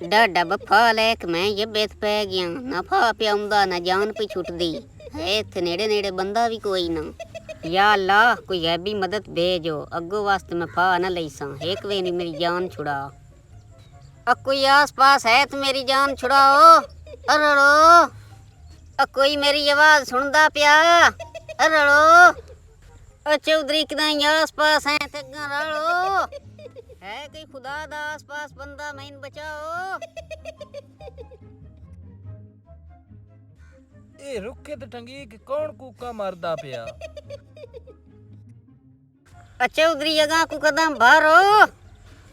डाडा बफा lack मैं ये बेत पै गया ना फा प्याउंदा ना जान पई छुटदी है इत्थे नेड़े नेड़े बंदा भी कोई ना। या अल्लाह कोई गैबी मदद भेजो अग्गो वास्ते मैं फा ना लईसां एक वे मेरी जान छुड़ा। कोई आस पास है तो मेरी जान छुड़ाओ। अरड़ो कोई मेरी आवाज सुनदा पिया। अरड़ो चौधरी कदाई आस पास है ते रड़ो है कोई खुदा दा आस पास बंदा मैन बचाओ। ए रुखे ते टंगी कि कौन कूका मारदा पिया। चौधरी अगा को कदम भारो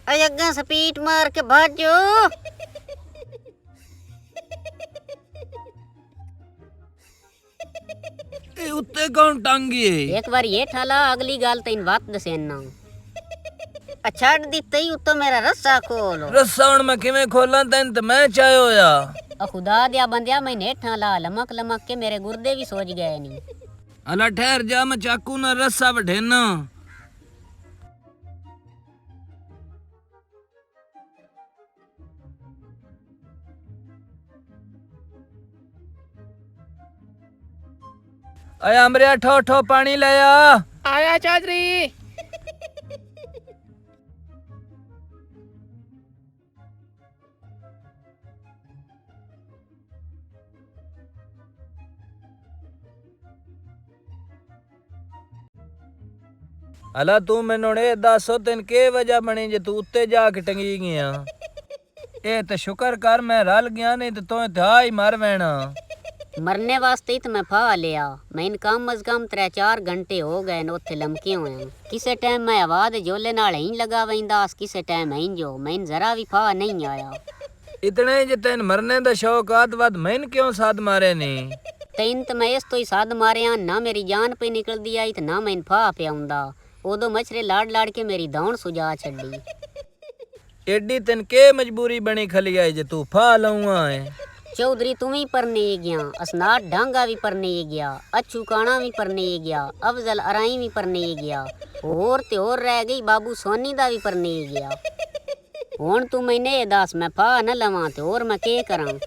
अगा स्पीड मार के भाजो। ए उत्ते कौन टांगी है। एक बार ये ठाला अगली गाल तेन बात दसेना। छड़ दित्ते उत्तो मेरा रस्सा खोलो। रस्सा हुण मैं किवें खोलां तैन ते मैं चाहे होया। खुदा दिया बंदिया मैं नेठा ला लमक लमक के मेरे गुर्दे भी सोच गए नी। अला ठहर जा मैं चाकू ना रस्सा वढेना। आया अमरिया ठो ठो पानी लाया। आया चौधरी। अला तू मैनू ए दसो तेन के वजह बनी जे तू उत्ते जाके टंगी गया। ए ते शुक्र कर मैं रल गया नहीं तो तू था ही मर वैना। मरने वास्ते ही तो मैं फा लिया। मैं कम अज कम 3-4 घंटे हो गए उत्थे लमके हुए। किसे टाइम मैं आवाज जोले नाल ही लगा वहींदास किसे टाइम ही जो मैं जरा भी फा नहीं आया। इतने जे तेन मरने दा शौक आत वद मैन क्यों साध मारे ने। तेन तो मैं इस तो ही साध मारिया ना मेरी जान पे निकल दी आई तो ना मैं फा प्याउंदा। उदो मछरे लाड़ लाड़ के मेरी दौड़ सुझा छड़ी। एडी तेन के मजबूरी बनी खली आई जे तू फा लऊआ है। चौधरी तुम ही पर नहीं गया असनाट ढांगा भी पर नहीं गया अच्छू काना भी पर नहीं गया अफजल अराई भी पर नहीं गया और ते और रह गई बाबू सोनी दा भी पर नहीं गया। हुण तू मैंने दस मैं फा न लवां ते और मैं के करां।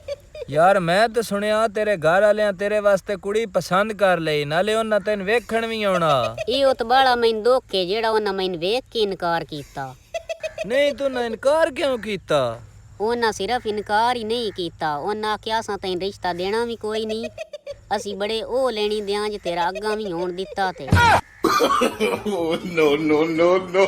यार मैं तो सुनिया तेरे घर वाले तेरे वास्ते कुड़ी पसंद कर लई नाले उन्हां तेन वेखण भी आउणा। इहो तो बाला मैन दोखे जेड़ा उन्हां मैन वेख के इनकार कीता। नहीं तू ना इनकार क्यों कीता। उन्हां सिर्फ इनकार ही नहीं कीता उन्हां आख्या असां तैन रिश्ता देना भी कोई नहीं असी बड़े ओ लेनी दियां जे तेरा अग्गा भी होण दिता ते। no, no, no, no.